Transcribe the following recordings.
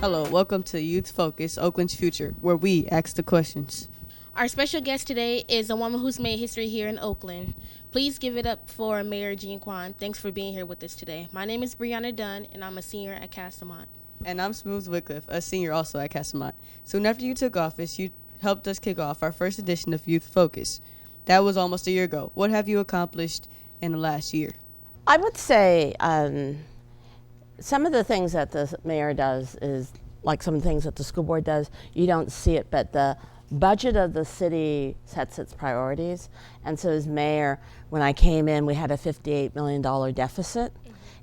Hello, welcome to Youth Focus, Oakland's Future, where we ask the questions. Our special guest today is a woman who's made history here in Oakland. Please give it up for Mayor Jean Quan. Thanks for being here with us today. My name is Brianna Dunn, and I'm a senior at Castlemont. And I'm Smooth Wycliffe, a senior also at Castlemont. Soon after you took office, you helped us kick off our first edition of Youth Focus. That was almost a year ago. What have you accomplished in the last year? I would say some of the things that the mayor does is like some things that the school board does. You don't see it, but the budget of the city sets its priorities. And so as mayor, when I came in, we had a $58 million deficit.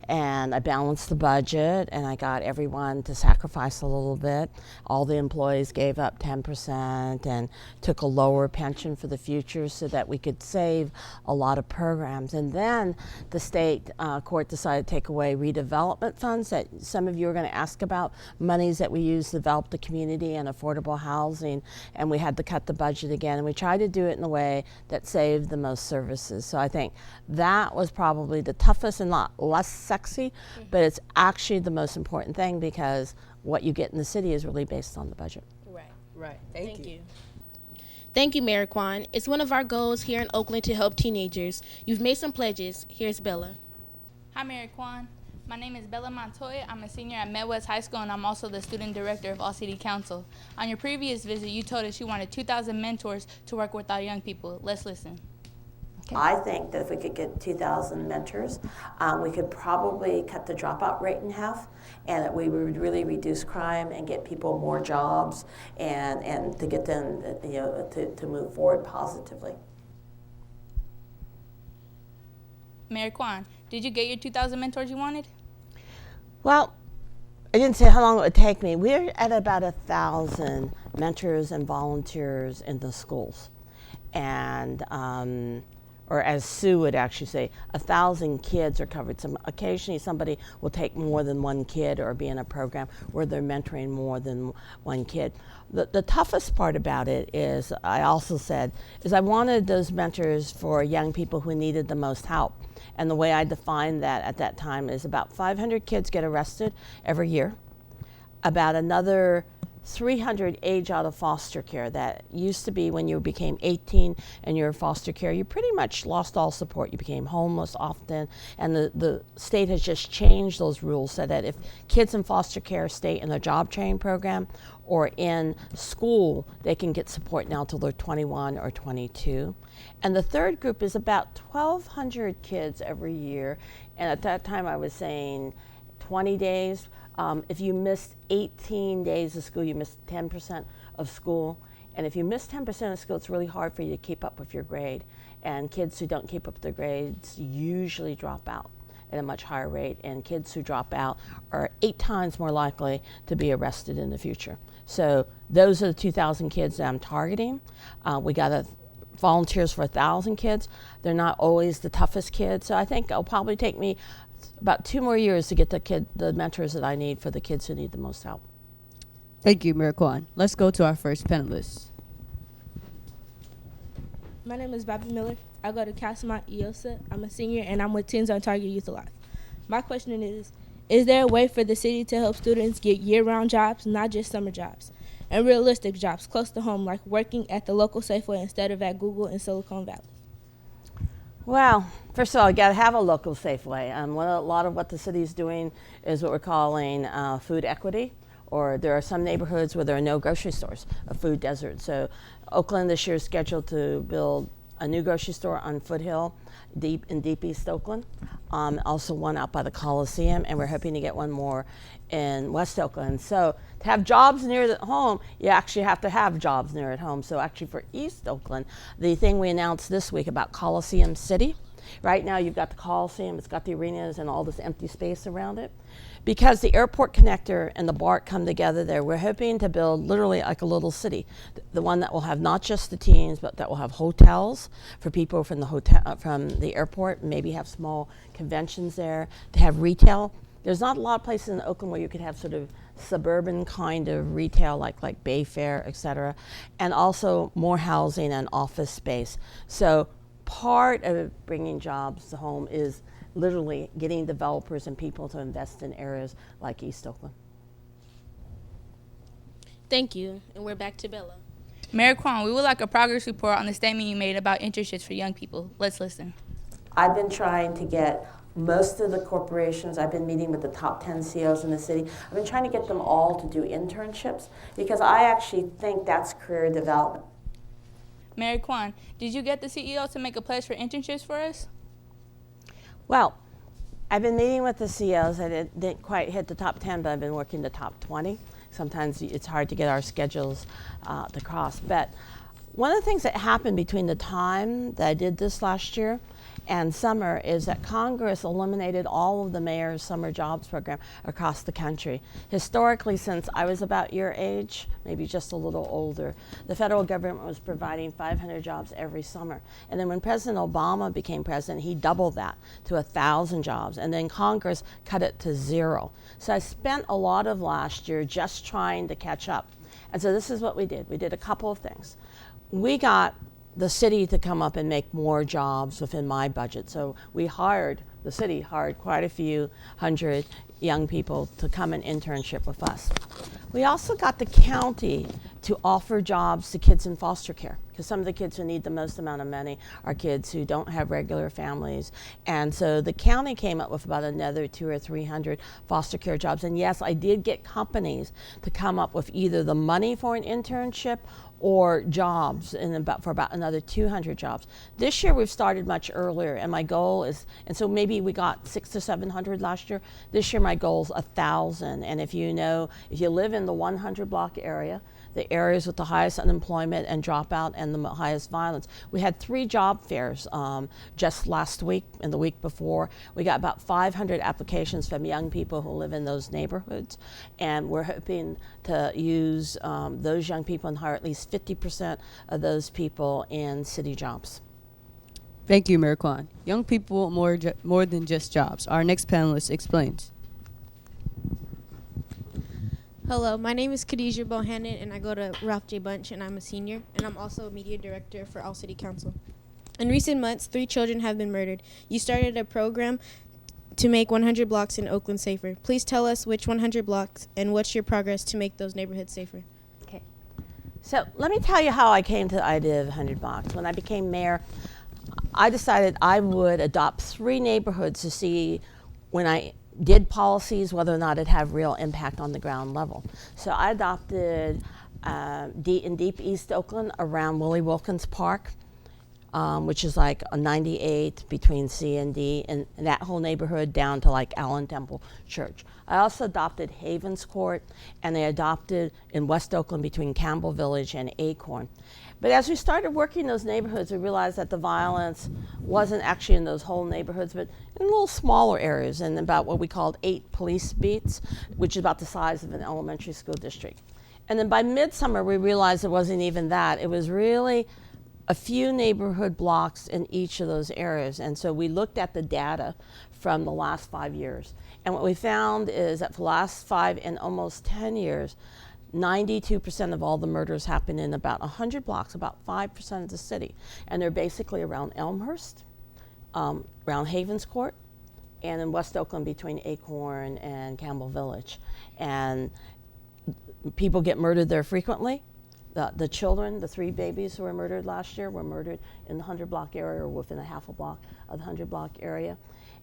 And I balanced the budget, and I got everyone to sacrifice a little bit. All the employees gave up 10% and took a lower pension for the future so that we could save a lot of programs. And then the state court decided to take away redevelopment funds that some of you are going to ask about, monies that we use to develop the community and affordable housing, and we had to cut the budget again. And we tried to do it in a way that saved the most services. So I think that was probably the toughest and not less sexy, but it's actually the most important thing because what you get in the city is really based on the budget. Right. Thank you. Thank you, Mayor Quan. It's one of our goals here in Oakland to help teenagers. You've made some pledges. Here's Bella. Hi, Mayor Quan. My name is Bella Montoya. I'm a senior at Midwest High School, and I'm also the student director of All City Council. On your previous visit, you told us you wanted 2,000 mentors to work with our young people. Let's listen. I think that if we could get 2,000 mentors, we could probably cut the dropout rate in half, and that we would really reduce crime and get people more jobs and to get them to move forward positively. Mayor Quan, did you get your 2,000 mentors you wanted? Well, I didn't say how long it would take me. We're at about 1,000 mentors and volunteers in the schools, and or as Sue would actually say, 1,000 kids are covered. Occasionally somebody will take more than one kid or be in a program where they're mentoring more than one kid. The toughest part about it is, I also said, is I wanted those mentors for young people who needed the most help. And the way I defined that at that time is about 500 kids get arrested every year. About another 300 age out of foster care. That used to be when you became 18 and you're in foster care, you pretty much lost all support. You became homeless often, and the state has just changed those rules so that if kids in foster care stay in the job training program or in school, they can get support now till they're 21 or 22. And the third group is about 1,200 kids every year, and at that time I was saying 20 days. If you missed 18 days of school, you missed 10% of school. And if you miss 10% of school, it's really hard for you to keep up with your grade. And kids who don't keep up with their grades usually drop out at a much higher rate. And kids who drop out are 8 times more likely to be arrested in the future. So those are the 2,000 kids that I'm targeting. We got volunteers for 1,000 kids. They're not always the toughest kids. So I think it'll probably take me about 2 more years to get the mentors that I need for the kids who need the most help. Thank you, Mayor Quan. Let's go to our first panelist. My name is Bobby Miller. I go to Castlemont EOSA. I'm a senior, and I'm with Teens on Target Youth Alive. My question is there a way for the city to help students get year-round jobs, not just summer jobs, and realistic jobs close to home, like working at the local Safeway instead of at Google in Silicon Valley? Well, first of all, you got to have a local Safeway. A lot of what the city is doing is what we're calling food equity, or there are some neighborhoods where there are no grocery stores, a food desert. So Oakland this year is scheduled to build a new grocery store on Foothill, deep East Oakland. Also one out by the Coliseum, and we're hoping to get one more in West Oakland. So to have jobs near the home, you actually have to have jobs near at home. So actually for East Oakland, the thing we announced this week about Coliseum City, right now you've got the Coliseum, it's got the arenas and all this empty space around it. Because the airport connector and the BART come together there, we're hoping to build literally like a little city. The one that will have not just the teens, but that will have hotels for people from the airport, maybe have small conventions there, to have retail. There's not a lot of places in Oakland where you could have sort of suburban kind of retail like Bayfair, et cetera, and also more housing and office space. So part of bringing jobs to home is literally getting developers and people to invest in areas like East Oakland. Thank you. And we're back to Bella. Mayor Quan, we would like a progress report on the statement you made about internships for young people. Let's listen. I've been trying to get most of the corporations, I've been meeting with the top 10 CEOs in the city. I've been trying to get them all to do internships because I actually think that's career development. Mayor Quan, did you get the CEO to make a pledge for internships for us? Well, I've been meeting with the CEOs. I didn't quite hit the top 10, but I've been working the top 20. Sometimes it's hard to get our schedules to cross. But one of the things that happened between the time that I did this last year and summer is that Congress eliminated all of the mayor's summer jobs program across the country. Historically, since I was about your age, maybe just a little older, the federal government was providing 500 jobs every summer. And then when President Obama became president, he doubled that to 1,000 jobs. And then Congress cut it to 0. So I spent a lot of last year just trying to catch up. And so this is what we did. We did a couple of things. We got the city to come up and make more jobs within my budget. So the city hired quite a few hundred young people to come and internship with us. We also got the county to offer jobs to kids in foster care, because some of the kids who need the most amount of money are kids who don't have regular families. And so the county came up with about another 200 or 300 foster care jobs. And yes, I did get companies to come up with either the money for an internship or jobs for about another 200 jobs. This year we've started much earlier, and my goal is, and so maybe we got 600 to 700 last year. This year my goal is 1,000. And if you live in the 100 block area, the areas with the highest unemployment and dropout and the highest violence. We had 3 job fairs just last week and the week before. We got about 500 applications from young people who live in those neighborhoods, and we're hoping to use those young people and hire at least 50% of those people in city jobs. Thank you, Mayor Quan. Young people, more than just jobs. Our next panelist explains. Hello, my name is Khadijah Bohannon, and I go to Ralph J. Bunch, and I'm a senior, and I'm also a media director for All City Council. In recent months, 3 children have been murdered. You started a program to make 100 blocks in Oakland safer. Please tell us which 100 blocks and what's your progress to make those neighborhoods safer. Okay. So let me tell you how I came to the idea of 100 blocks. When I became mayor, I decided I would adopt 3 neighborhoods to see when I did policies, whether or not it had real impact on the ground level. So I adopted in deep East Oakland around Willie Wilkins Park, which is like a 98 between C and D, and that whole neighborhood down to like Allen Temple Church. I also adopted Havens Court, and they adopted in West Oakland between Campbell Village and Acorn. But as we started working those neighborhoods, we realized that the violence wasn't actually in those whole neighborhoods, but in little smaller areas, and about what we called 8 police beats, which is about the size of an elementary school district. And then by midsummer, we realized it wasn't even that. It was really a few neighborhood blocks in each of those areas. And so we looked at the data from the last 5 years. And what we found is that for the last 5 and almost 10 years, 92% of all the murders happen in about 100 blocks, about 5% of the city. And they're basically around Elmhurst, around Havens Court, and in West Oakland between Acorn and Campbell Village. And people get murdered there frequently. The children, the 3 babies who were murdered last year were murdered in the 100 block area or within a half a block of the 100 block area.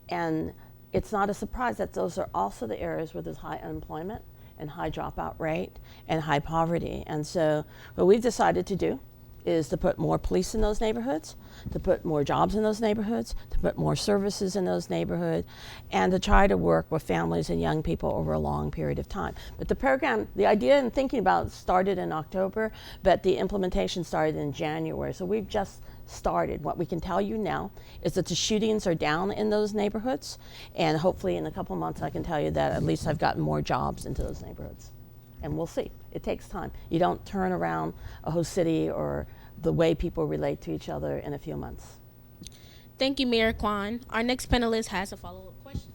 And it's not a surprise that those are also the areas where there's high unemployment and high dropout rate and high poverty. And so what we've decided to do is to put more police in those neighborhoods, to put more jobs in those neighborhoods, to put more services in those neighborhoods, and to try to work with families and young people over a long period of time. But the program, the idea and thinking about it started in October, but the implementation started in January. So we've just started. What we can tell you now is that the shootings are down in those neighborhoods, and hopefully in a couple months I can tell you that at least I've gotten more jobs into those neighborhoods. And we'll see. It takes time. You don't turn around a whole city or the way people relate to each other in a few months. Thank you, Mayor Quan. Our next panelist has a follow-up question.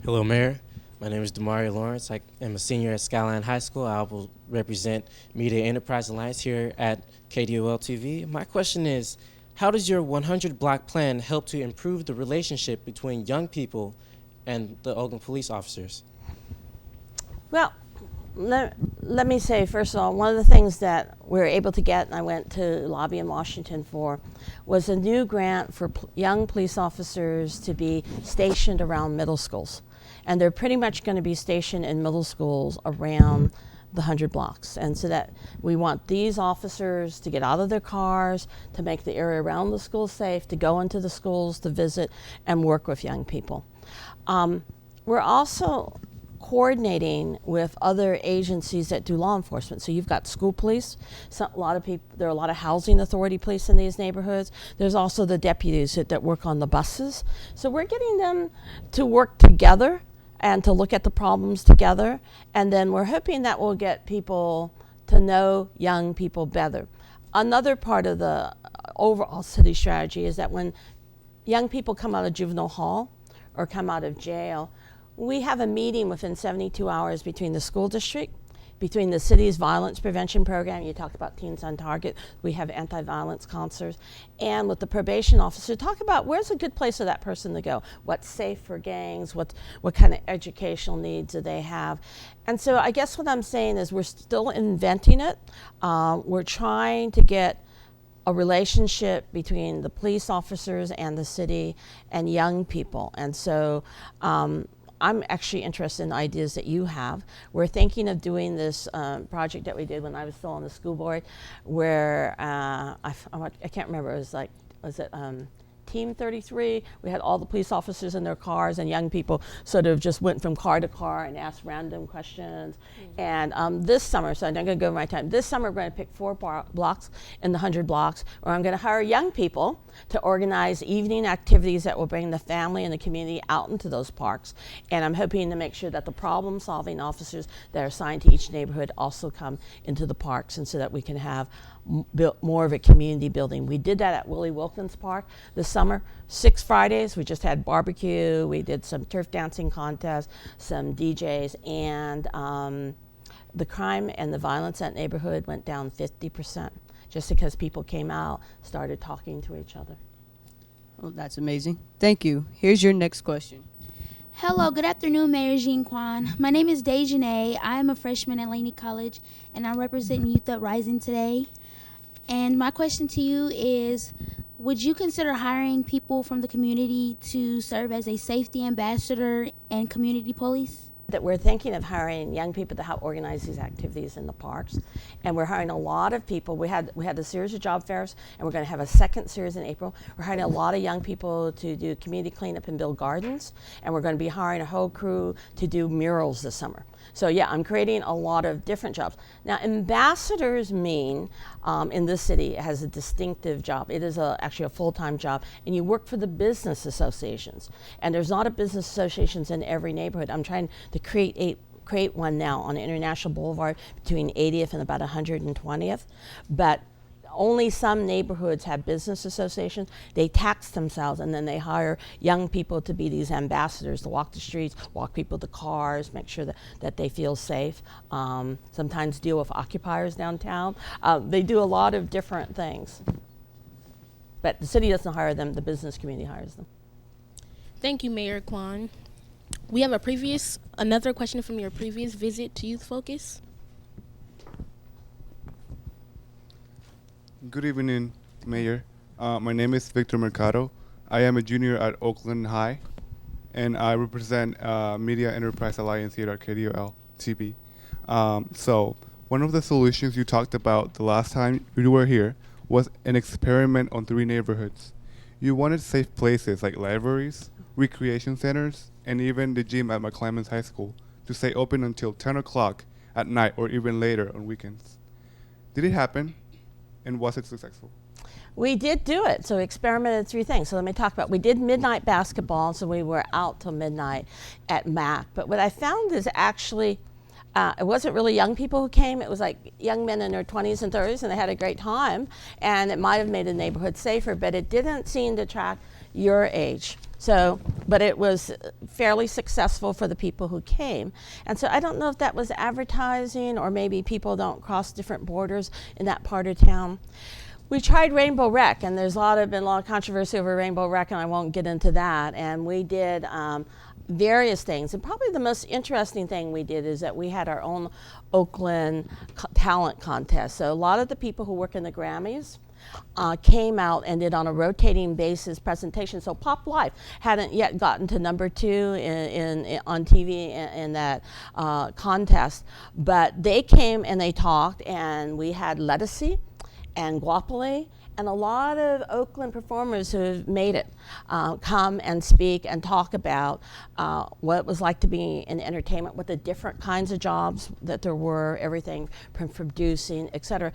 Hello, Mayor. My name is Demario Lawrence. I am a senior at Skyline High School. I will represent Media Enterprise Alliance here at KDOL TV. My question is, how does your 100 block plan help to improve the relationship between young people and the Oakland police officers? Well, let me say, first of all, one of the things that we were able to get, and I went to lobby in Washington for, was a new grant for young police officers to be stationed around middle schools. And they're pretty much going to be stationed in middle schools around the 100 blocks. And so that we want these officers to get out of their cars, to make the area around the school safe, to go into the schools, to visit and work with young people. We're also coordinating with other agencies that do law enforcement. So you've got school police. There are a lot of housing authority police in these neighborhoods. There's also the deputies that work on the buses. So we're getting them to work together and to look at the problems together. And then we're hoping that will get people to know young people better. Another part of the overall city strategy is that when young people come out of juvenile hall or come out of jail, we have a meeting within 72 hours between the school district, between the city's violence prevention program. You talked about Teens on Target. We have anti-violence counselors. And with the probation officer, talk about where's a good place for that person to go. What's safe for gangs? What kind of educational needs do they have? And so I guess what I'm saying is we're still inventing it. We're trying to get a relationship between the police officers and the city and young people. And so I'm actually interested in ideas that you have. We're thinking of doing this project that we did when I was still on the school board, where I can't remember. Was it Team 33? We had all the police officers in their cars, and young people sort of just went from car to car and asked random questions. And this summer, so I'm not going to go over my time. This summer, we're going to pick 4 blocks in the 100 blocks, where I'm going to hire young people to organize evening activities that will bring the family and the community out into those parks. And I'm hoping to make sure that the problem-solving officers that are assigned to each neighborhood also come into the parks, and so that we can have more of a community building. We did that at Willie Wilkins Park this summer. 6 Fridays, we just had barbecue, we did some turf dancing contests, some DJs, and the crime and the violence in that neighborhood went down 50%, just because people came out, started talking to each other. Oh, that's amazing. Thank you. Here's your next question. Hello, good afternoon, Mayor Jean Quan. My name is Dejanay. I am a freshman at Laney College, and I'm representing Youth Uprising today. And my question to you is, would you consider hiring people from the community to serve as a safety ambassador and community police? That we're thinking of hiring young people to help organize these activities in the parks, and we're hiring a lot of people. We had a series of job fairs, and we're going to have a second series in April. We're hiring a lot of young people to do community cleanup and build gardens, and we're going to be hiring a whole crew to do murals this summer. So yeah, I'm creating a lot of different jobs. Now, ambassadors mean in this city, it has a distinctive job. It is actually a full-time job, and you work for the business associations. And there's not a business associations in every neighborhood. I'm trying to create one now on International Boulevard between 80th and about 120th. But only some neighborhoods have business associations. They tax themselves, and then they hire young people to be these ambassadors, to walk the streets, walk people to cars, make sure that they feel safe. Sometimes deal with occupiers downtown. They do a lot of different things. But the city doesn't hire them, the business community hires them. Thank you, Mayor Quan. We have another question from your previous visit to Youth Focus. Good evening, Mayor. My name is Victor Mercado. I am a junior at Oakland High, and I represent Media Enterprise Alliance here at KDOL-TV. So one of the solutions you talked about the last time you were here was an experiment on 3 neighborhoods. You wanted safe places like libraries, recreation centers, and even the gym at McClemens High School to stay open until 10 o'clock at night or even later on weekends. Did it happen? And was it successful? We did do it. So we experimented 3 things. So let me talk about, we did midnight basketball, so we were out till midnight at MAC. But what I found is actually, it wasn't really young people who came. It was like young men in their 20s and 30s, and they had a great time. And it might have made the neighborhood safer, but it didn't seem to attract your age. So, but it was fairly successful for the people who came. And so I don't know if that was advertising, or maybe people don't cross different borders in that part of town. We tried Rainbow Rec, and there's been a lot of controversy over Rainbow Rec, and I won't get into that. And we did various things. And probably the most interesting thing we did is that we had our own Oakland talent contest. So a lot of the people who work in the Grammys came out and did on a rotating basis presentation. So Pop Life hadn't yet gotten to #2 on TV in that contest, but they came and they talked, and we had Lettucey and Guapole and a lot of Oakland performers who have made it come and speak and talk about what it was like to be in entertainment, what the different kinds of jobs that there were, everything from producing, etc.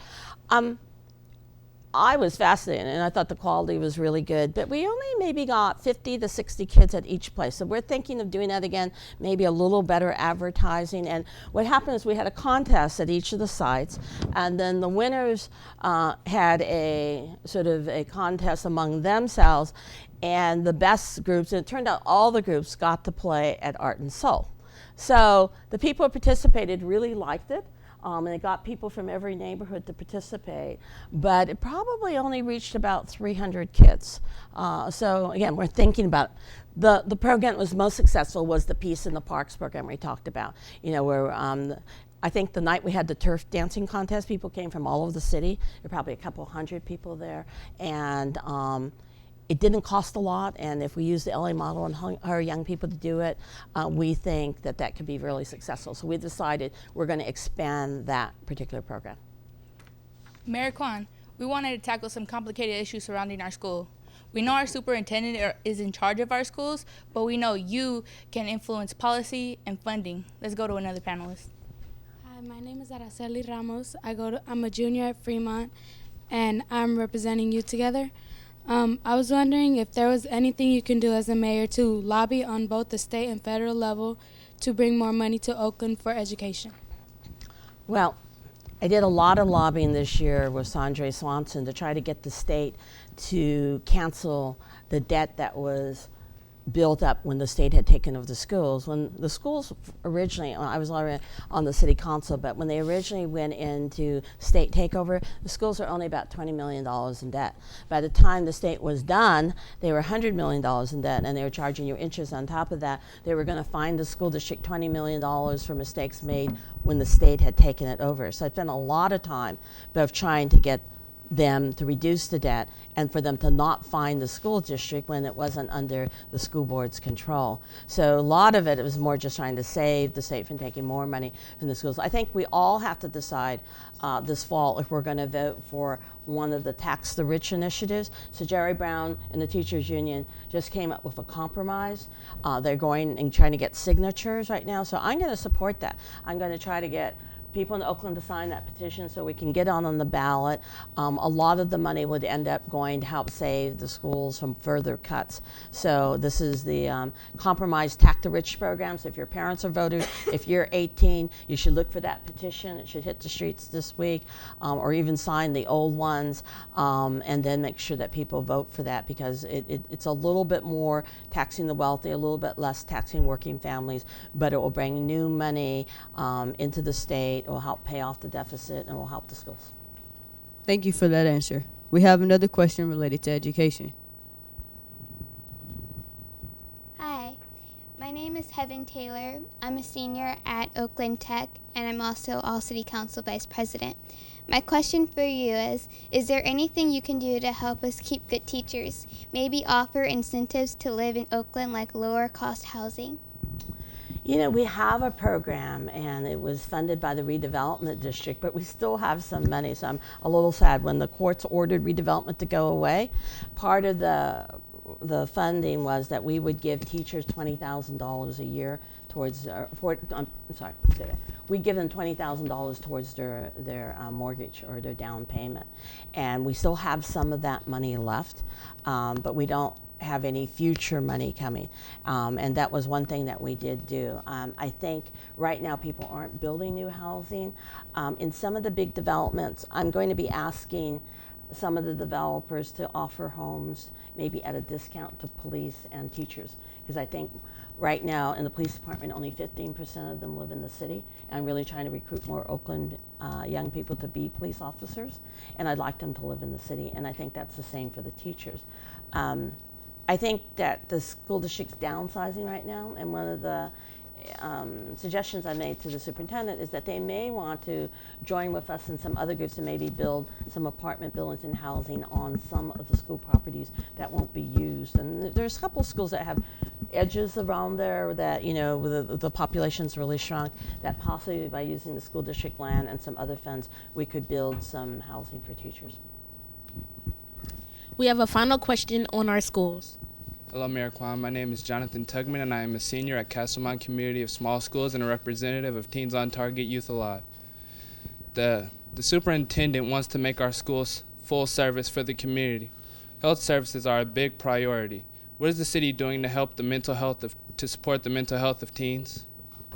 I was fascinated, and I thought the quality was really good, but we only maybe got 50 to 60 kids at each place. So we're thinking of doing that again, maybe a little better advertising. And what happened is we had a contest at each of the sites, and then the winners had a sort of a contest among themselves, and the best groups, and it turned out all the groups got to play at Art and Soul. So the people who participated really liked it. And it got people from every neighborhood to participate, but it probably only reached about 300 kids. So again, we're thinking about the program that was most successful was the Peace in the Parks program we talked about. You know, where I think the night we had the turf dancing contest, people came from all over the city. There were probably a couple hundred people there, and it didn't cost a lot, and if we use the LA model and hire young people to do it, we think that that could be really successful. So we decided we're going to expand that particular program. Mayor Quan, we wanted to tackle some complicated issues surrounding our school. We know our superintendent is in charge of our schools, but we know you can influence policy and funding. Let's go to another panelist. Hi, my name is Araceli Ramos. I'm a junior at Fremont, and I'm representing Youth Together. I was wondering if there was anything you can do as a mayor to lobby on both the state and federal level to bring more money to Oakland for education. Well, I did a lot of lobbying this year with Sandra Swanson to try to get the state to cancel the debt that was built up when the state had taken over the schools. When the schools originally, I was already on the city council, but when they originally went into state takeover, the schools were only about $20 million in debt. By the time the state was done, they were $100 million in debt, and they were charging you interest on top of that. They were going to fine the school district $20 million for mistakes made when the state had taken it over. So I spent a lot of time both trying to get them to reduce the debt and for them to not fine the school district when it wasn't under the school board's control. So a lot of it was more just trying to save the state from taking more money from the schools. I think we all have to decide this fall if we're going to vote for one of the Tax the Rich initiatives. So Jerry Brown and the teachers union just came up with a compromise. They're going and trying to get signatures right now. So I'm going to support that. I'm going to try to get people in Oakland to sign that petition so we can get on the ballot. A lot of the money would end up going to help save the schools from further cuts. So this is the compromise Tax the Rich program. So if your parents are voters, if you're 18, you should look for that petition. It should hit the streets this week, or even sign the old ones, and then make sure that people vote for that, because it's a little bit more taxing the wealthy, a little bit less taxing working families, but it will bring new money into the state. It will help pay off the deficit and will help the schools. Thank you for that answer. We have another question related to education. Hi, my name is Heaven Taylor. I'm a senior at Oakland Tech, and I'm also All City Council Vice President. My question for you is there anything you can do to help us keep good teachers? Maybe offer incentives to live in Oakland, like lower cost housing? You know, we have a program, and it was funded by the redevelopment district, but we still have some money, so I'm a little sad. When the courts ordered redevelopment to go away, part of the funding was that we would give teachers $20,000 a year towards, we give them $20,000 towards their mortgage or their down payment. And we still have some of that money left, but we don't have any future money coming. And that was one thing that we did do. I think right now people aren't building new housing. In some of the big developments, I'm going to be asking some of the developers to offer homes maybe at a discount to police and teachers, because I think right now in the police department only 15% of them live in the city, and I'm really trying to recruit more Oakland young people to be police officers, and I'd like them to live in the city, and I think that's the same for the teachers. I think that the school district's downsizing right now, and one of the suggestions I made to the superintendent is that they may want to join with us and some other groups and maybe build some apartment buildings and housing on some of the school properties that won't be used. And there's a couple of schools that have edges around there that, you know, the population's really shrunk, that possibly by using the school district land and some other funds, we could build some housing for teachers. We have a final question on our schools. Hello, Mayor Quan. My name is Jonathan Tugman, and I am a senior at Castlemont Community of Small Schools and a representative of Teens on Target Youth Alive. The superintendent wants to make our schools full service for the community. Health services are a big priority. What is the city doing to help to support the mental health of teens?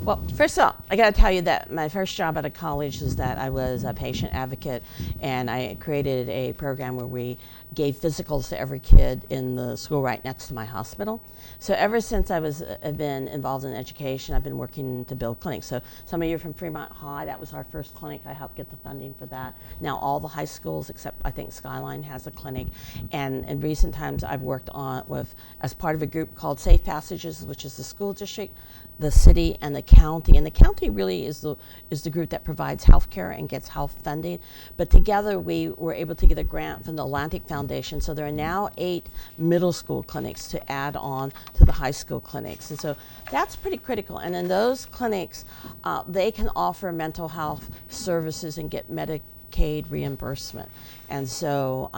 Well, first of all, I got to tell you that my first job out of college was that I was a patient advocate, and I created a program where we gave physicals to every kid in the school right next to my hospital. So ever since I've been involved in education, I've been working to build clinics. So some of you are from Fremont High. That was our first clinic. I helped get the funding for that. Now all the high schools, except I think Skyline, has a clinic. And in recent times, I've worked as part of a group called Safe Passages, which is the school district, the city, and the county. And the county really is the group that provides health care and gets health funding. But together we were able to get a grant from the Atlantic Foundation. So there are now 8 middle school clinics to add on to the high school clinics. And so that's pretty critical. And in those clinics, they can offer mental health services and get Medicaid reimbursement. And so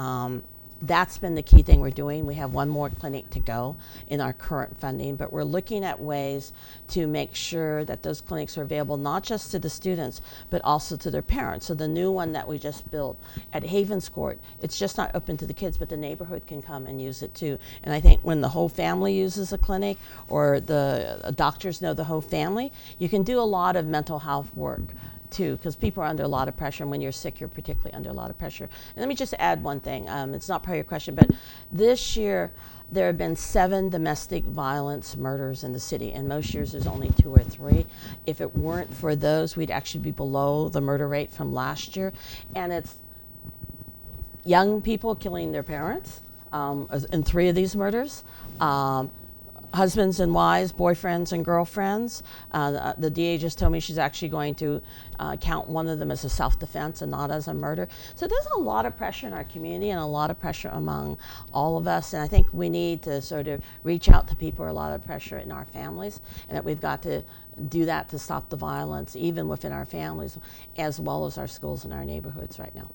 that's been the key thing we're doing. We have one more clinic to go in our current funding, but we're looking at ways to make sure that those clinics are available not just to the students, but also to their parents. So the new one that we just built at Havens Court, it's just not open to the kids, but the neighborhood can come and use it too. And I think when the whole family uses a clinic, or the doctors know the whole family, you can do a lot of mental health work too, because people are under a lot of pressure, and when you're sick, you're particularly under a lot of pressure. And let me just add one thing. It's not part of your question, but this year there have been 7 domestic violence murders in the city, and most years there's only 2 or 3. If it weren't for those, we'd actually be below the murder rate from last year. And it's young people killing their parents in 3 of these murders. Husbands and wives, boyfriends and girlfriends. The DA just told me she's actually going to count one of them as a self-defense and not as a murder. So there's a lot of pressure in our community and a lot of pressure among all of us. And I think we need to sort of reach out to people, a lot of pressure in our families, and that we've got to do that to stop the violence, even within our families, as well as our schools and our neighborhoods right now.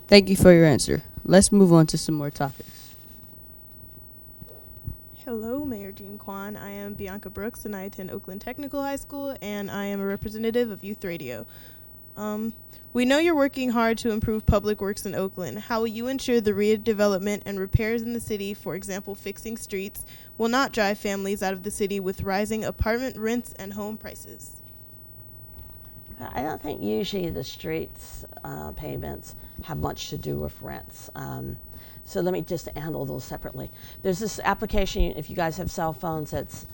Thank you for your answer. Let's move on to some more topics. Hello, Mayor Jean Quan. I am Bianca Brooks, and I attend Oakland Technical High School, and I am a representative of Youth Radio. We know you're working hard to improve public works in Oakland. How will you ensure the redevelopment and repairs in the city, for example, fixing streets, will not drive families out of the city with rising apartment rents and home prices? I don't think usually the streets payments have much to do with rents. So let me just handle those separately. There's this application, if you guys have cell phones, it's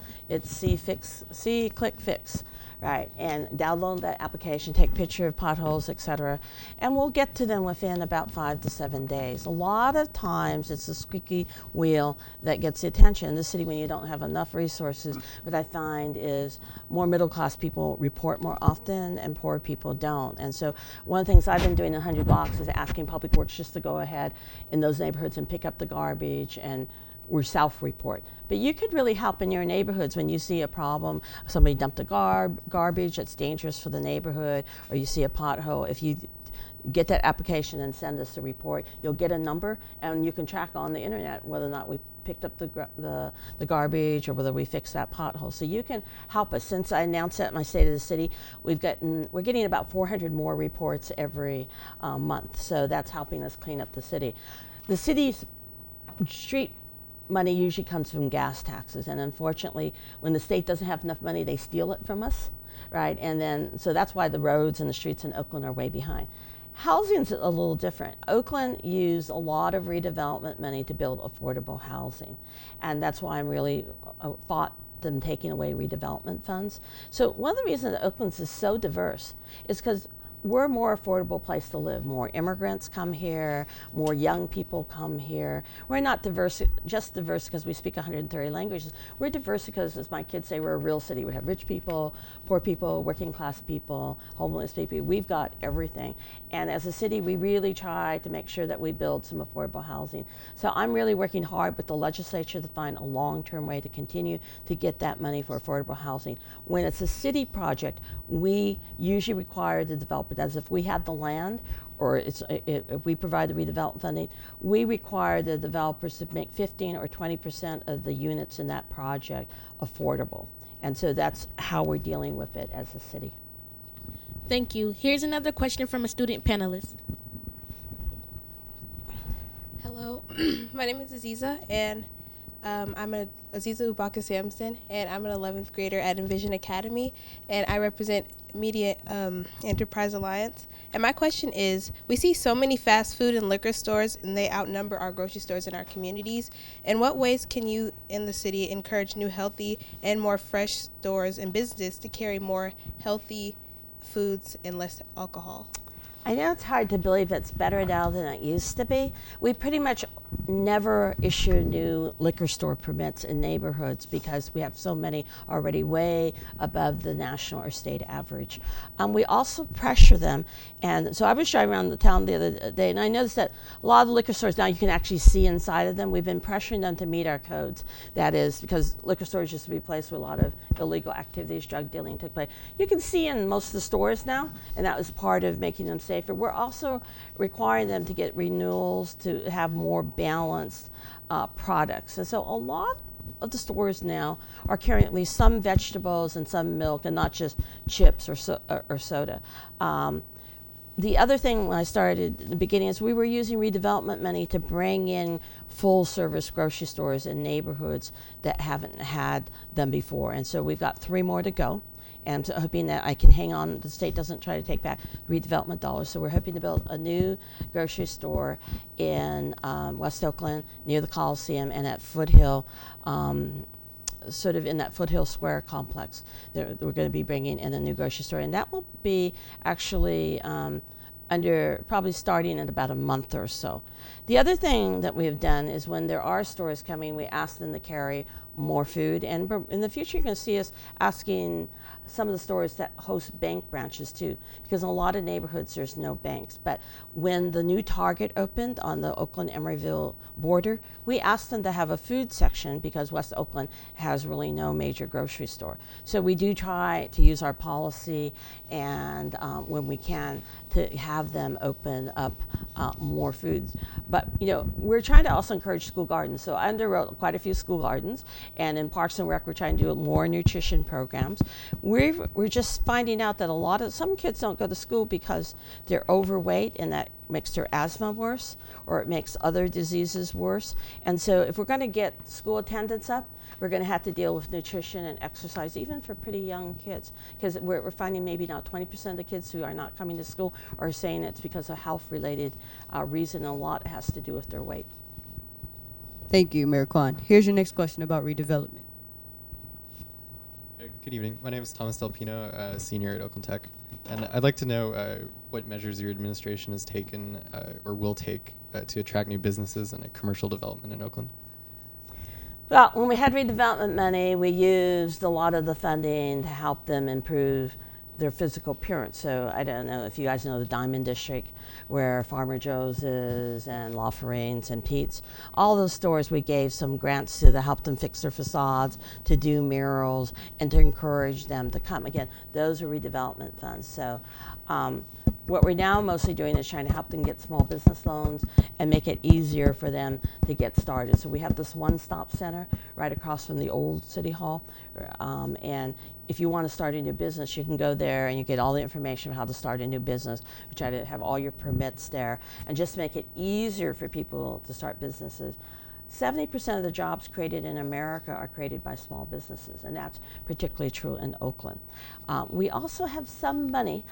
See Click Fix, right? And download that application, take a picture of potholes, etc. And we'll get to them within about 5 to 7 days. A lot of times it's the squeaky wheel that gets the attention. In the city, when you don't have enough resources, what I find is more middle class people report more often and poor people don't. And so one of the things I've been doing in 100 blocks is asking Public Works just to go ahead in those neighborhoods and pick up the garbage, and we're self-report. But you could really help in your neighborhoods when you see a problem, somebody dumped a garbage that's dangerous for the neighborhood, or you see a pothole. If you get that application and send us a report, you'll get a number, and you can track on the internet whether or not we picked up the garbage or whether we fixed that pothole. So you can help us. Since I announced that in my State of the City, we're getting about 400 more reports every month. So that's helping us clean up the city. The city's street money usually comes from gas taxes, and unfortunately, when the state doesn't have enough money, they steal it from us, right? And then, so that's why the roads and the streets in Oakland are way behind. Housing's a little different. Oakland used a lot of redevelopment money to build affordable housing, and that's why I'm really fought them taking away redevelopment funds. So one of the reasons that Oakland is so diverse is because we're a more affordable place to live. More immigrants come here, more young people come here. We're not diverse, just diverse because we speak 130 languages. We're diverse because, as my kids say, we're a real city. We have rich people, poor people, working class people, homeless people. We've got everything. And as a city, we really try to make sure that we build some affordable housing. So I'm really working hard with the legislature to find a long-term way to continue to get that money for affordable housing. When it's a city project, we usually require the developer, as if we have the land or if we provide the redevelopment funding, we require the developers to make 15 or 20% of the units in that project affordable. And so that's how we're dealing with it as a city. Thank you. Here's another question from a student panelist. Hello, my name is Aziza, and I'm Aziza Ubaka Sampson, and I'm an 11th grader at Envision Academy, and I represent Media Enterprise Alliance. And my question is, we see so many fast food and liquor stores, and they outnumber our grocery stores in our communities. In what ways can you in the city encourage new healthy and more fresh stores and businesses to carry more healthy foods and less alcohol? I know it's hard to believe it's better now than it used to be. We pretty much never issue new liquor store permits in neighborhoods because we have so many already way above the national or state average. We also pressure them, and so I was driving around the town the other day, and I noticed that a lot of the liquor stores now you can actually see inside of them. We've been pressuring them to meet our codes. That is because liquor stores used to be a place where a lot of illegal activities, drug dealing took place. You can see in most of the stores now, and that was part of making them safer. We're also requiring them to get renewals to have more balanced products. And so a lot of the stores now are carrying at least some vegetables and some milk and not just chips or soda. The other thing when I started at the beginning is we were using redevelopment money to bring in full service grocery stores in neighborhoods that haven't had them before. And so we've got 3 more to go. And I'm hoping that I can hang on, the state doesn't try to take back redevelopment dollars. So we're hoping to build a new grocery store in West Oakland near the Coliseum and at Foothill, sort of in that Foothill Square complex. We're going to be bringing in a new grocery store. And that will be actually probably starting in about a month or so. The other thing that we have done is when there are stores coming, we ask them to carry more food. And in the future, you're going to see us asking some of the stores that host bank branches too, because in a lot of neighborhoods there's no banks. But when the new Target opened on the Oakland-Emeryville border, we asked them to have a food section because West Oakland has really no major grocery store. So we do try to use our policy and when we can to have them open up more food. But we're trying to also encourage school gardens. So I underwrote quite a few school gardens, and in Parks and Rec we're trying to do more nutrition programs. We're just finding out that some kids don't go to school because they're overweight, and that makes their asthma worse, or it makes other diseases worse. And so if we're going to get school attendance up, we're going to have to deal with nutrition and exercise, even for pretty young kids, because we're finding maybe now 20% of the kids who are not coming to school are saying it's because of health-related reason. A lot has to do with their weight. Thank you, Mayor Quan. Here's your next question about redevelopment. Good evening. My name is Thomas Del Pino, senior at Oakland Tech. And I'd like to know what measures your administration has taken or will take to attract new businesses and commercial development in Oakland. Well, when we had redevelopment money, we used a lot of the funding to help them improve their physical appearance. So I don't know if you guys know the Diamond District, where Farmer Joe's is and La Forane's and Pete's. All those stores we gave some grants to help them fix their facades, to do murals, and to encourage them to come. Again, those are redevelopment funds. So what we're now mostly doing is trying to help them get small business loans and make it easier for them to get started. So we have this one-stop center right across from the old City Hall. And if you want to start a new business, you can go there and you get all the information on how to start a new business. We try to have all your permits there and just make it easier for people to start businesses. 70% of the jobs created in America are created by small businesses, and that's particularly true in Oakland. We also have some money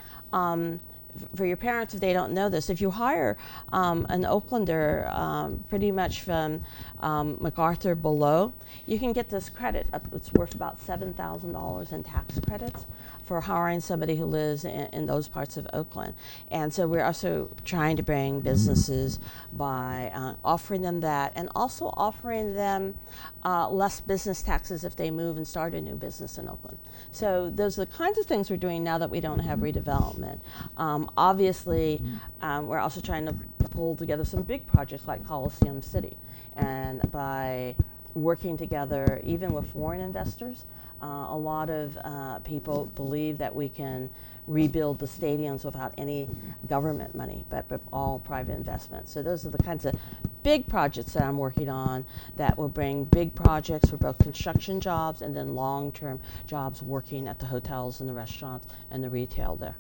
for your parents, if they don't know this. If you hire an Oaklander pretty much from MacArthur below, you can get this credit. It's worth about $7,000 in tax credits. for hiring somebody who lives in those parts of Oakland. And so we're also trying to bring businesses by offering them that, and also offering them less business taxes if they move and start a new business in Oakland. So those are the kinds of things we're doing now that we don't have redevelopment. Obviously, we're also trying to pull together some big projects like Coliseum City, and by working together even with foreign investors, a lot of people believe that we can rebuild the stadiums without any government money, but with all private investment. So those are the kinds of big projects that I'm working on that will bring big projects for both construction jobs and then long-term jobs working at the hotels and the restaurants and the retail there.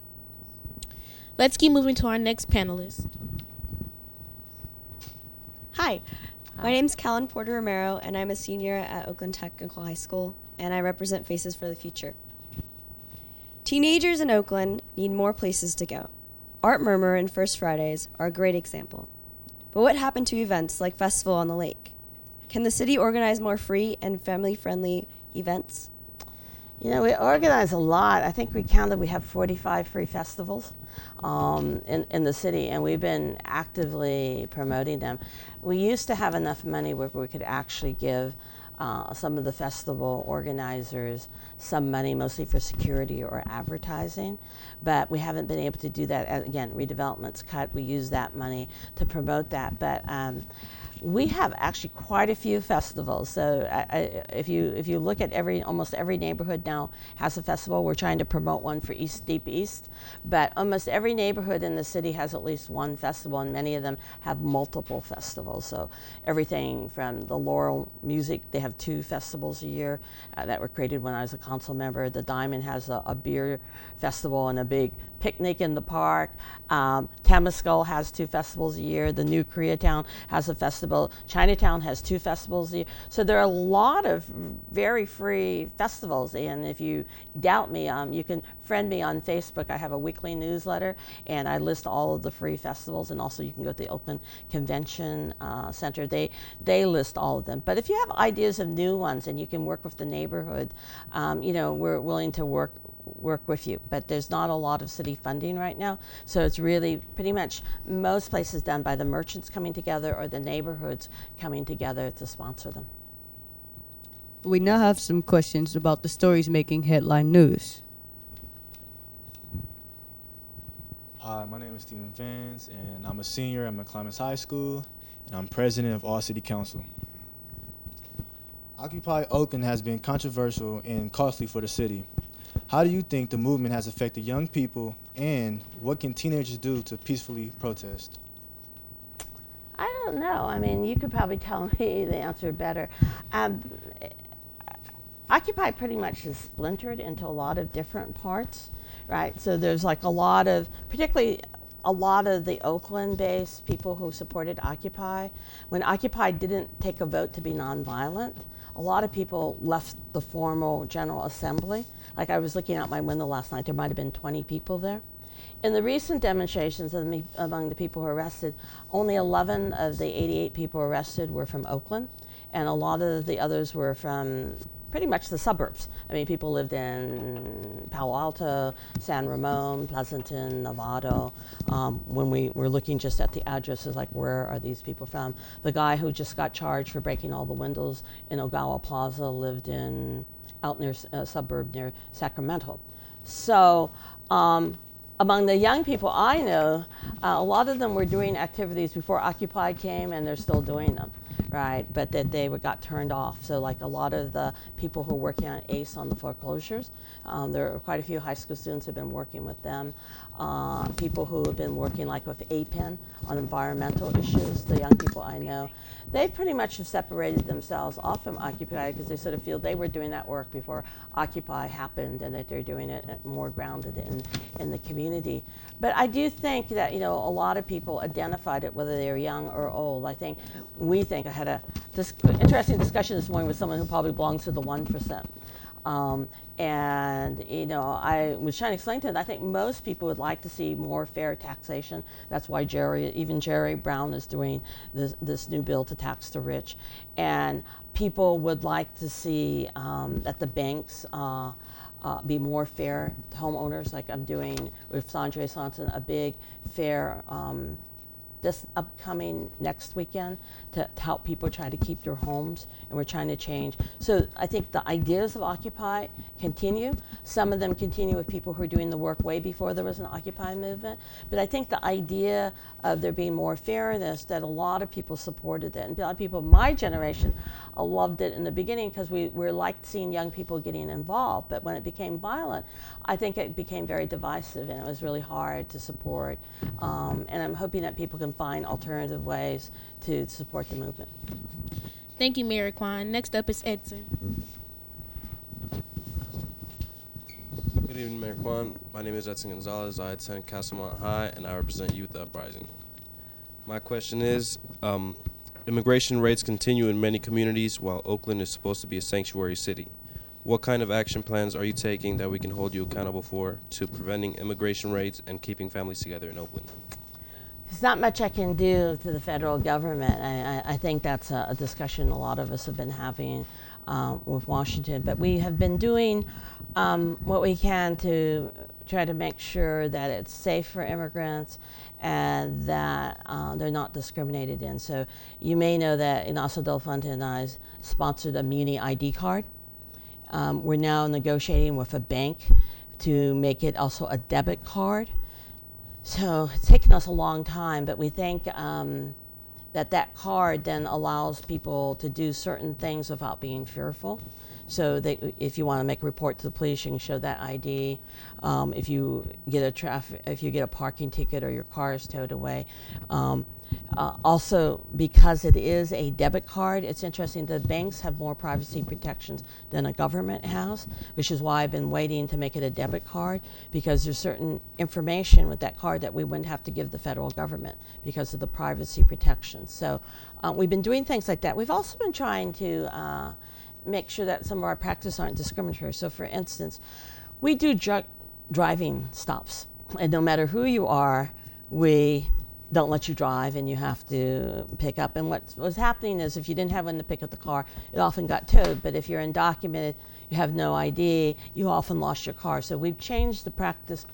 Let's keep moving to our next panelist. Hi, my name's Callan Porter Romero, and I'm a senior at Oakland Technical High School, and I represent Faces for the Future. Teenagers in Oakland need more places to go. Art Murmur and First Fridays are a great example. But what happened to events like Festival on the Lake? Can the city organize more free and family-friendly events? You know, we organize a lot. I think we counted we have 45 free festivals in the city, and we've been actively promoting them. We used to have enough money where we could actually give some of the festival organizers some money, mostly for security or advertising, but we haven't been able to do that. Again, redevelopment's cut. We use that money to promote that, but we have actually quite a few festivals. So if you look at almost every neighborhood now has a festival. We're trying to promote one for Deep East, but almost every neighborhood in the city has at least one festival, and many of them have multiple festivals. So everything from the Laurel Music, they have 2 festivals a year that were created when I was a council member. The Diamond has a beer festival and a big picnic in the park. Temescal has 2 festivals a year. The New Koreatown has a festival. Chinatown has 2 festivals a year. So there are a lot of very free festivals, and if you doubt me, you can friend me on Facebook. I have a weekly newsletter, and I list all of the free festivals, and also you can go to the Oakland Convention Center. They list all of them. But if you have ideas of new ones and you can work with the neighborhood, you know, we're willing to work with you, but there's not a lot of city funding right now, so it's really pretty much most places done by the merchants coming together or the neighborhoods coming together to sponsor them. We now have some questions about the stories making headline news. Hi, my name is Stephen Vance, and I'm a senior at McClimas High School, and I'm president of All City Council. Occupy Oakland has been controversial and costly for the city. How do you think the movement has affected young people, and what can teenagers do to peacefully protest? I don't know. I mean, you could probably tell me the answer better. Occupy pretty much is splintered into a lot of different parts, right? So there's like a lot of, particularly a lot of the Oakland-based people who supported Occupy. When Occupy didn't take a vote to be nonviolent, a lot of people left the formal General Assembly. Like I was looking out my window last night, there might have been 20 people there. In the recent demonstrations among the people who were arrested, only 11 of the 88 people arrested were from Oakland, and a lot of the others were from pretty much the suburbs. I mean, people lived in Palo Alto, San Ramon, Pleasanton, Novato. When we were looking just at the addresses, like where are these people from? The guy who just got charged for breaking all the windows in Ogawa Plaza lived out near a suburb near Sacramento. So among the young people I know, a lot of them were doing activities before Occupy came, and they're still doing them. Right, but that they got turned off. So like a lot of the people who are working on ACE on the foreclosures, there are quite a few high school students who have been working with them. People who have been working like with APEN on environmental issues, the young people I know, they pretty much have separated themselves off from Occupy because they sort of feel they were doing that work before Occupy happened, and that they're doing it more grounded in the community. But I do think that, you know, a lot of people identified it, whether they're young or old. I had a interesting discussion this morning with someone who probably belongs to the 1%. And, you know, I was trying to explain to them, I think most people would like to see more fair taxation. That's why even Jerry Brown is doing this new bill to tax the rich. And people would like to see that the banks be more fair to homeowners, like I'm doing with Sandre Swanson, a big fair this upcoming next weekend to help people try to keep their homes, and we're trying to change. So I think the ideas of Occupy continue. Some of them continue with people who are doing the work way before there was an Occupy movement. But I think the idea of there being more fairness, that a lot of people supported it. And a lot of people of my generation loved it in the beginning because we liked seeing young people getting involved. But when it became violent, I think it became very divisive, and it was really hard to support. And I'm hoping that people can find alternative ways to support the movement. Thank you, Mayor Quan. Next up is Edson. Good evening, Mayor Quan. My name is Edson Gonzalez. I attend Castlemont High, and I represent Youth Uprising. My question is, immigration rates continue in many communities while Oakland is supposed to be a sanctuary city. What kind of action plans are you taking that we can hold you accountable for to preventing immigration raids and keeping families together in Oakland? There's not much I can do to the federal government. I think that's a discussion a lot of us have been having with Washington. But we have been doing what we can to try to make sure that it's safe for immigrants and that they're not discriminated in. So you may know that Ignacio Del Fuente and I sponsored a Muni ID card. We're now negotiating with a bank to make it also a debit card. So it's taken us a long time, but we think that card then allows people to do certain things without being fearful. So if you want to make a report to the police, you can show that ID. If you get a parking ticket or your car is towed away. Also, because it is a debit card, it's interesting that banks have more privacy protections than a government has, which is why I've been waiting to make it a debit card, because there's certain information with that card that we wouldn't have to give the federal government because of the privacy protections. So we've been doing things like that. We've also been trying to make sure that some of our practices aren't discriminatory. So for instance, we do driving stops, and no matter who you are, we don't let you drive and you have to pick up. And what's happening is if you didn't have one to pick up the car, it often got towed. But if you're undocumented, you have no ID, you often lost your car. So we've changed the practice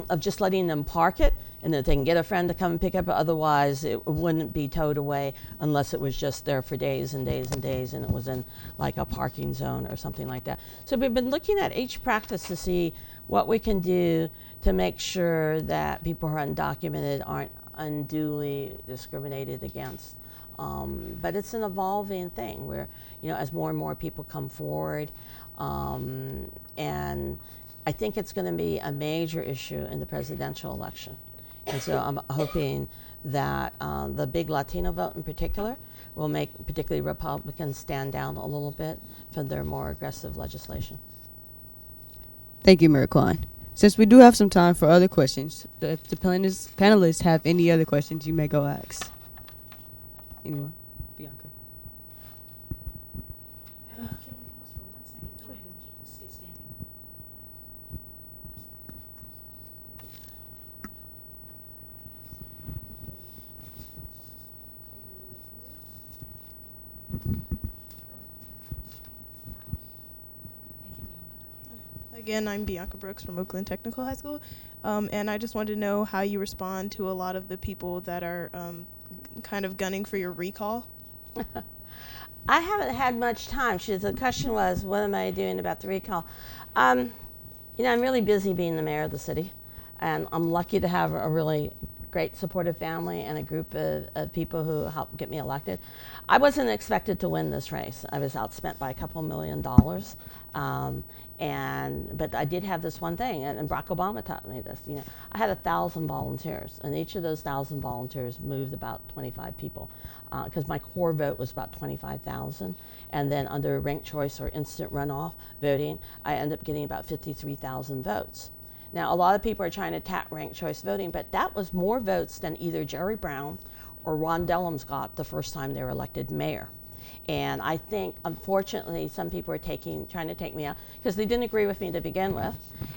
of just letting them park it, and that they can get a friend to come and pick up it. Otherwise, it wouldn't be towed away unless it was just there for days and days and days, and it was in like a parking zone or something like that. So we've been looking at each practice to see what we can do to make sure that people who are undocumented aren't unduly discriminated against. But it's an evolving thing where, as more and more people come forward, and I think it's going to be a major issue in the presidential election. And so I'm hoping that the big Latino vote in particular will make particularly Republicans stand down a little bit from their more aggressive legislation. Thank you, Mayor Quan. Since we do have some time for other questions, if the panelists have any other questions, you may go ask. Anyone? Bianca. Again, I'm Bianca Brooks from Oakland Technical High School, and I just wanted to know how you respond to a lot of the people that are kind of gunning for your recall. I haven't had much time. The question was, what am I doing about the recall? I'm really busy being the mayor of the city, and I'm lucky to have a really great supportive family and a group of people who helped get me elected. I wasn't expected to win this race. I was outspent by a couple $1 million. But I did have this one thing, and Barack Obama taught me this. I had 1,000 volunteers, and each of those 1,000 volunteers moved about 25 people, because my core vote was about 25,000, and then under ranked choice or instant runoff voting, I ended up getting about 53,000 votes. Now, a lot of people are trying to attack ranked choice voting, but that was more votes than either Jerry Brown or Ron Dellums got the first time they were elected mayor. And I think, unfortunately, some people are trying to take me out because they didn't agree with me to begin with.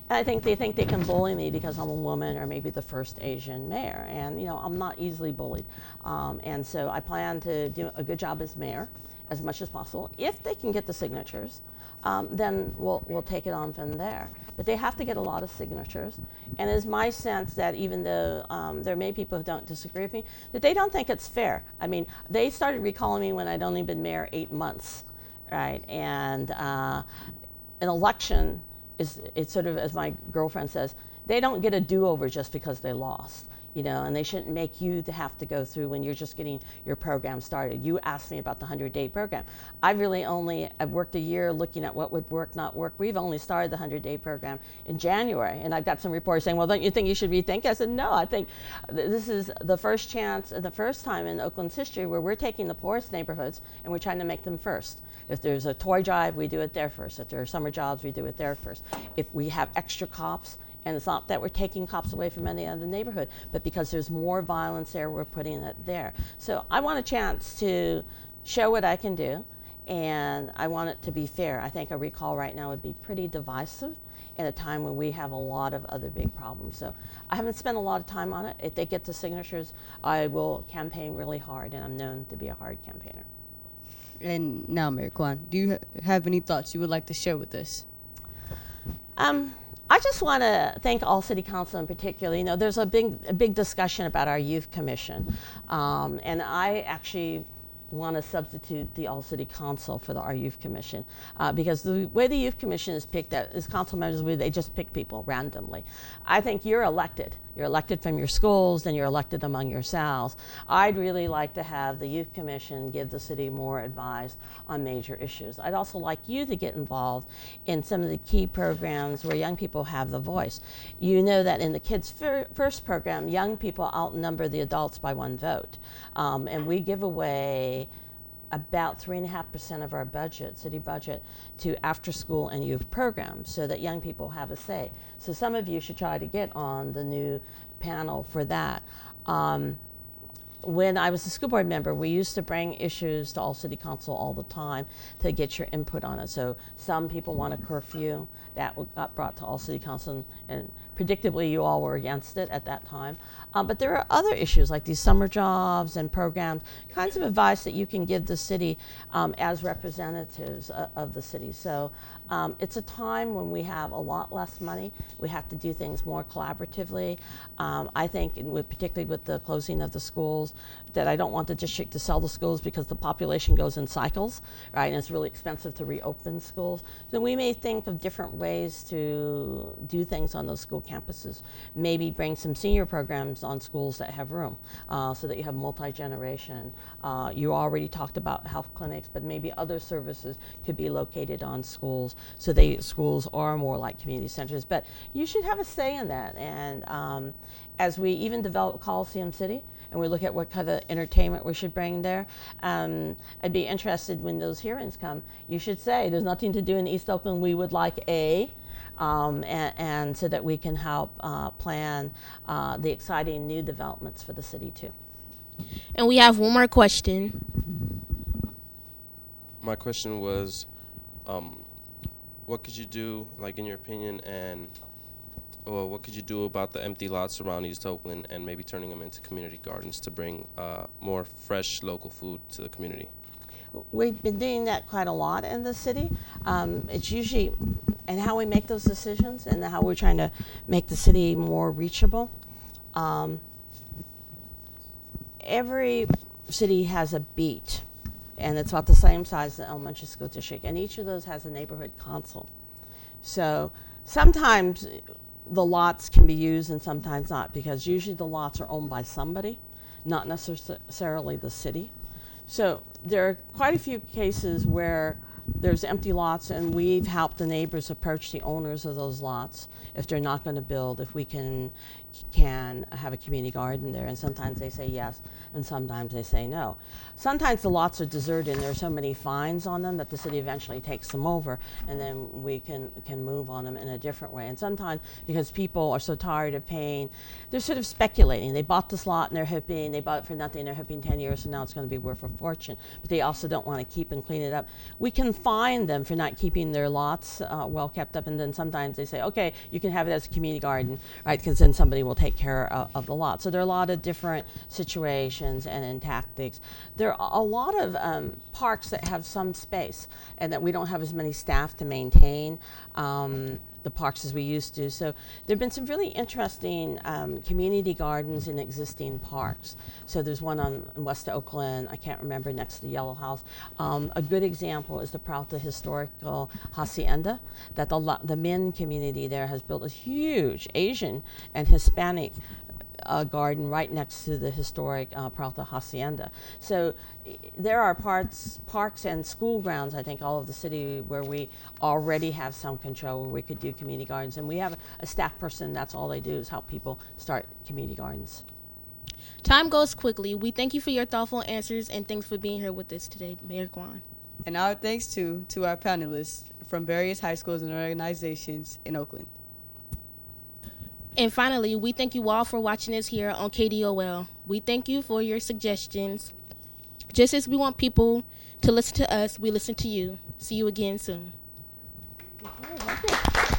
And I think they can bully me because I'm a woman or maybe the first Asian mayor. And, I'm not easily bullied. And so I plan to do a good job as mayor as much as possible. If they can get the signatures, then we'll take it on from there. But they have to get a lot of signatures. And it's my sense that even though there are many people who don't disagree with me, that they don't think it's fair. I mean, they started recalling me when I'd only been mayor 8 months, right? And an election is, it's sort of, as my girlfriend says, they don't get a do-over just because they lost. You know, and they shouldn't make you to have to go through when you're just getting your program started. You asked me about the 100-day program. I've worked a year looking at what would work, not work. We've only started the 100-day program in January, and I've got some reports saying, well, don't you think you should rethink? I said, no, I think this is the first chance, the first time in Oakland's history where we're taking the poorest neighborhoods and we're trying to make them first. If there's a toy drive, we do it there first. If there are summer jobs, we do it there first. If we have extra cops, and it's not that we're taking cops away from any other neighborhood, but because there's more violence there, we're putting it there. So I want a chance to show what I can do, and I want it to be fair. I think a recall right now would be pretty divisive at a time when we have a lot of other big problems. So I haven't spent a lot of time on it. If they get the signatures, I will campaign really hard, and I'm known to be a hard campaigner. And now, Mayor Quan, do you have any thoughts you would like to share with us? I just want to thank all city council in particular. You know, there's a big discussion about our youth commission, and I actually want to substitute the all city council for our youth commission because the way the youth commission is picked out is council members, they just pick people randomly. I think you're elected. You're elected from your schools, then you're elected among yourselves. I'd really like to have the youth commission give the city more advice on major issues. I'd also like you to get involved in some of the key programs where young people have the voice. You know that in the Kids First program, young people outnumber the adults by 1 vote. And we give away about 3.5% of our budget, city budget, to after school and youth programs so that young people have a say. So some of you should try to get on the new panel for that. When I was a school board member, we used to bring issues to all city council all the time to get your input on it. So some people want a curfew. That got brought to all city council, and predictably you all were against it at that time. But there are other issues like these summer jobs and programs, kinds of advice that you can give the city as representatives of the city. So it's a time when we have a lot less money. We have to do things more collaboratively. I think, particularly with the closing of the schools, that I don't want the district to sell the schools because the population goes in cycles, right? And it's really expensive to reopen schools. So we may think of different ways to do things on those school campuses. Maybe bring some senior programs on schools that have room so that you have multi-generation. You already talked about health clinics, but maybe other services could be located on schools so schools are more like community centers. But you should have a say in that. And as we even develop Coliseum City, and we look at what kind of entertainment we should bring there, I'd be interested when those hearings come. You should say, there's nothing to do in East Oakland, we would like and so that we can help plan the exciting new developments for the city too. And we have one more question. My question was, what could you do, like in your opinion, and what could you do about the empty lots around East Oakland and maybe turning them into community gardens to bring more fresh local food to the community? We've been doing that quite a lot in the city. It's usually, and how we make those decisions and how we're trying to make the city more reachable. Every city has a beat, and it's about the same size as the elementary school district, and each of those has a neighborhood council. So sometimes the lots can be used and sometimes not, because usually the lots are owned by somebody, not necessarily the city. So there are quite a few cases where there's empty lots, and we've helped the neighbors approach the owners of those lots if they're not going to build, if we can have a community garden there. And sometimes they say yes, and sometimes they say no. Sometimes the lots are deserted and there are so many fines on them that the city eventually takes them over, and then we can move on them in a different way. And sometimes because people are so tired of paying, they're sort of speculating. They bought this lot and they're hoping, they bought it for nothing, they're hoping 10 years from now it's going to be worth a fortune, but they also don't want to keep and clean it up. We can find fine them for not keeping their lots well kept up, and then sometimes they say, okay, you can have it as a community garden, right? Because then somebody will take care of the lot. So there are a lot of different situations and tactics. There are a lot of parks that have some space and that we don't have as many staff to maintain the parks as we used to. So there have been some really interesting community gardens in existing parks. So there's one in West Oakland, I can't remember, next to the Yellow House. A good example is the Pralta Historical Hacienda, that the Min community there has built a huge Asian and Hispanic garden right next to the historic Pralta Hacienda. So there are parks and school grounds, I think, all over the city where we already have some control, where we could do community gardens. And we have a staff person, that's all they do is help people start community gardens. Time goes quickly. We thank you for your thoughtful answers, and thanks for being here with us today, Mayor Quan. And our thanks to our panelists from various high schools and organizations in Oakland. And finally, we thank you all for watching us here on KDOL. We thank you for your suggestions. Just as we want people to listen to us, we listen to you. See you again soon. Okay,